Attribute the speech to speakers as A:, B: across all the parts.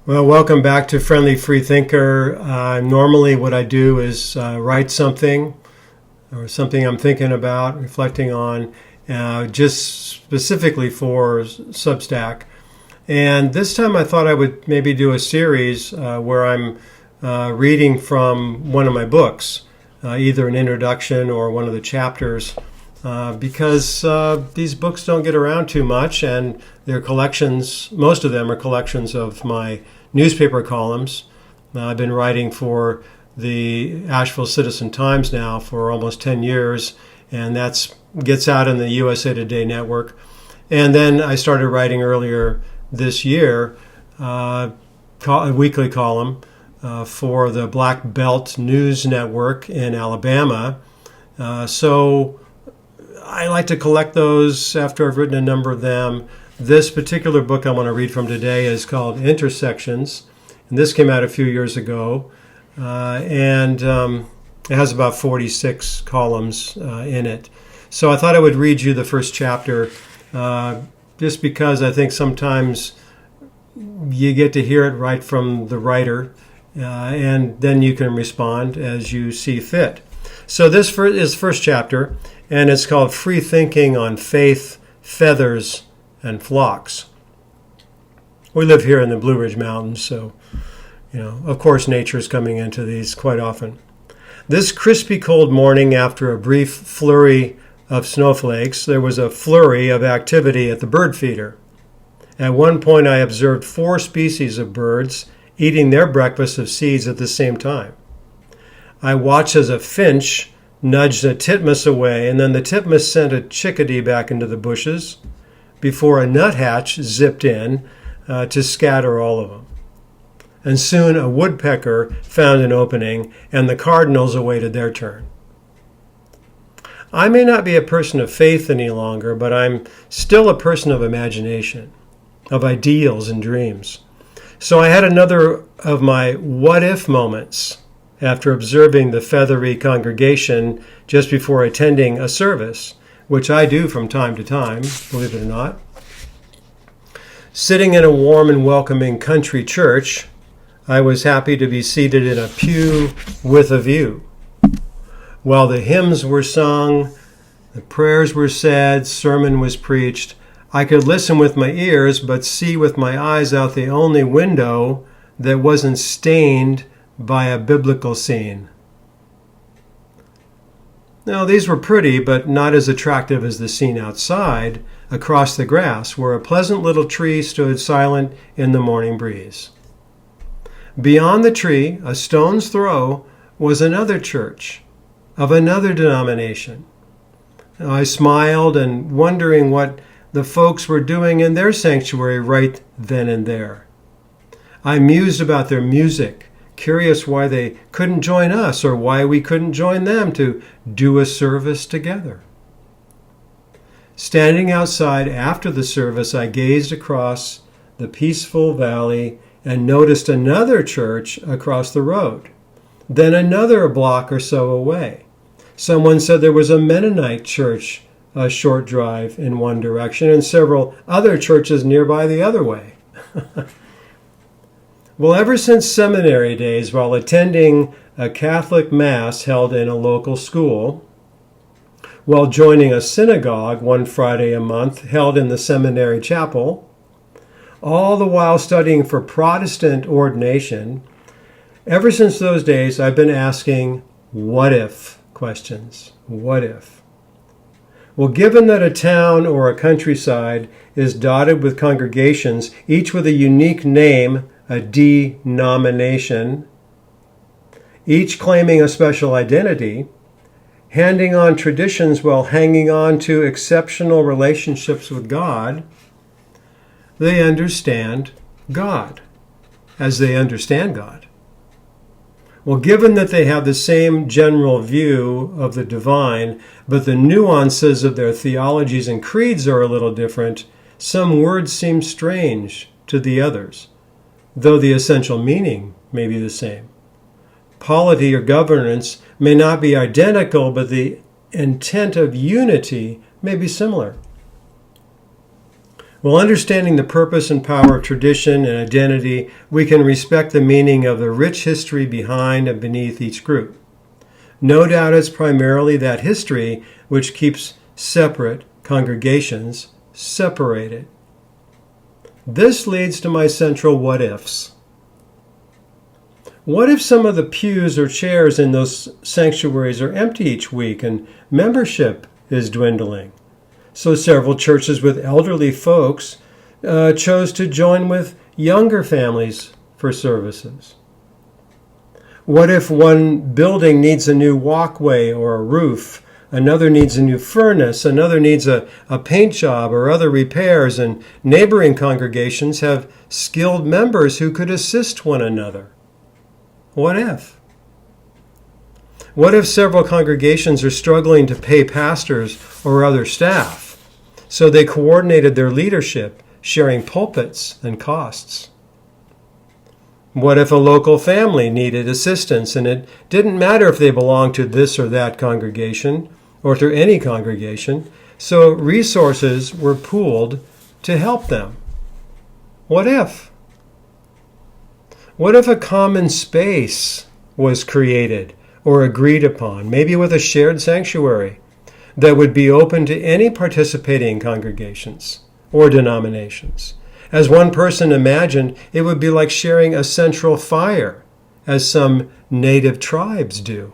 A: Well, welcome back to Friendly Free Thinker. Normally what I do is write something or something I'm thinking about, reflecting on, just specifically for Substack. And this time I thought I would maybe do a series where I'm reading from one of my books, either an introduction or one of the chapters, because these books don't get around too much, and they're collections, most of them are collections of my newspaper columns. I've been writing for the Asheville Citizen-Times now for almost 10 years, and that gets out in the USA Today network. And then I started writing earlier this year a weekly column for the Black Belt News Network in Alabama. So I like to collect those after I've written a number of them. This particular book I want to read from today is called Intersections, and this came out a few years ago, and it has about 46 columns in it. So I thought I would read you the first chapter, just because I think sometimes you get to hear it right from the writer, and then you can respond as you see fit. So this is first chapter, and it's called Freethinking on Faith, Feathers, and Flocks. We live here in the Blue Ridge Mountains, so, of course nature is coming into these quite often. This crispy cold morning, after a brief flurry of snowflakes, there was a flurry of activity at the bird feeder. At one point I observed 4 species of birds eating their breakfast of seeds at the same time. I watched as a finch nudged a titmouse away, and then the titmouse sent a chickadee back into the bushes before a nuthatch zipped in to scatter all of them. And soon a woodpecker found an opening, and the cardinals awaited their turn. I may not be a person of faith any longer, but I'm still a person of imagination, of ideals and dreams. So I had another of my what-if moments after observing the feathery congregation just before attending a service, which I do from time to time, believe it or not. Sitting in a warm and welcoming country church, I was happy to be seated in a pew with a view. While the hymns were sung, the prayers were said, sermon was preached, I could listen with my ears, but see with my eyes out the only window that wasn't stained by a biblical scene. Now, these were pretty, but not as attractive as the scene outside, across the grass, where a pleasant little tree stood silent in the morning breeze. Beyond the tree, a stone's throw, was another church of another denomination. I smiled and wondering what the folks were doing in their sanctuary right then and there. I mused about their music, curious why they couldn't join us or why we couldn't join them to do a service together. Standing outside after the service, I gazed across the peaceful valley and noticed another church across the road, then another block or so away. Someone said there was a Mennonite church a short drive in one direction and several other churches nearby the other way. Well, ever since seminary days, while attending a Catholic Mass held in a local school, while joining a synagogue one Friday a month held in the seminary chapel, all the while studying for Protestant ordination, ever since those days I've been asking what if questions. What if? Well, given that a town or a countryside is dotted with congregations, each with a unique name, a denomination, each claiming a special identity, handing on traditions while hanging on to exceptional relationships with God, they understand God as they understand God. Well, given that they have the same general view of the divine, but the nuances of their theologies and creeds are a little different, some words seem strange to the others, though the essential meaning may be the same. Polity or governance may not be identical, but the intent of unity may be similar. While understanding the purpose and power of tradition and identity, we can respect the meaning of the rich history behind and beneath each group. No doubt it's primarily that history which keeps separate congregations separated. This leads to my central what-ifs. What if some of the pews or chairs in those sanctuaries are empty each week and membership is dwindling? So several churches with elderly folks chose to join with younger families for services. What if one building needs a new walkway or a roof, another needs a new furnace, another needs a paint job or other repairs, and neighboring congregations have skilled members who could assist one another? What if? What if several congregations are struggling to pay pastors or other staff? So they coordinated their leadership, sharing pulpits and costs. What if a local family needed assistance and it didn't matter if they belonged to this or that congregation or to any congregation, so resources were pooled to help them? What if? What if a common space was created or agreed upon, maybe with a shared sanctuary, that would be open to any participating congregations or denominations? As one person imagined, it would be like sharing a central fire, as some native tribes do.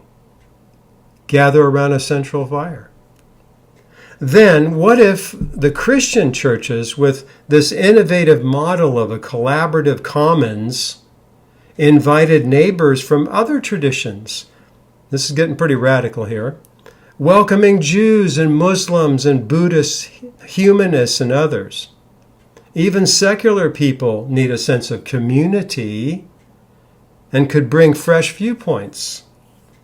A: Gather around a central fire. Then, what if the Christian churches, with this innovative model of a collaborative commons, invited neighbors from other traditions? This is getting pretty radical here. Welcoming Jews and Muslims and Buddhists, humanists, and others. Even secular people need a sense of community and could bring fresh viewpoints,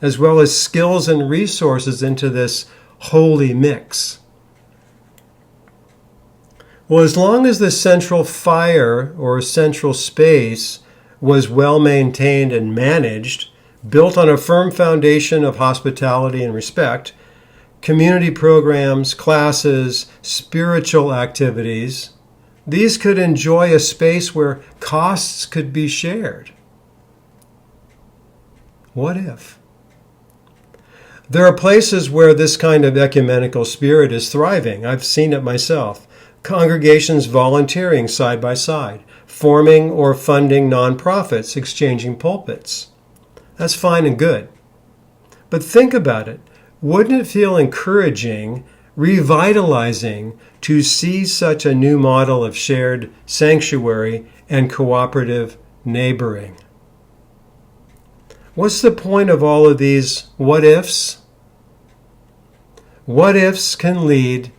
A: as well as skills and resources into this holy mix. Well, as long as the central fire or central space was well maintained and managed, built on a firm foundation of hospitality and respect, community programs, classes, spiritual activities, these could enjoy a space where costs could be shared. What if? There are places where this kind of ecumenical spirit is thriving. I've seen it myself. Congregations volunteering side by side, forming or funding nonprofits, exchanging pulpits. That's fine and good. But think about it. Wouldn't it feel encouraging, revitalizing, to see such a new model of shared sanctuary and cooperative neighboring? What's the point of all of these what-ifs? What-ifs can lead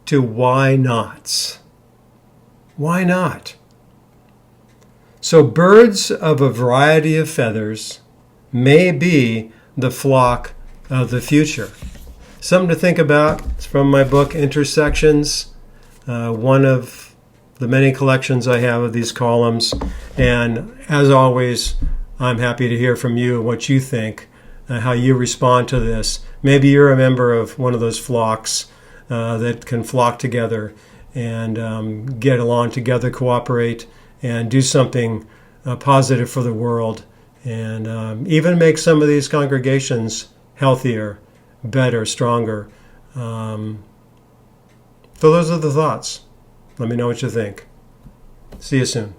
A: to why-nots. Why not? So birds of a variety of feathers may be the flock of the future. Something to think about. It's from my book, Intersections, one of the many collections I have of these columns. And as always, I'm happy to hear from you what you think, how you respond to this. Maybe you're a member of one of those flocks that can flock together and get along together, cooperate, and do something positive for the world, and even make some of these congregations healthier, better, stronger. So those are the thoughts. Let me know what you think. See you soon.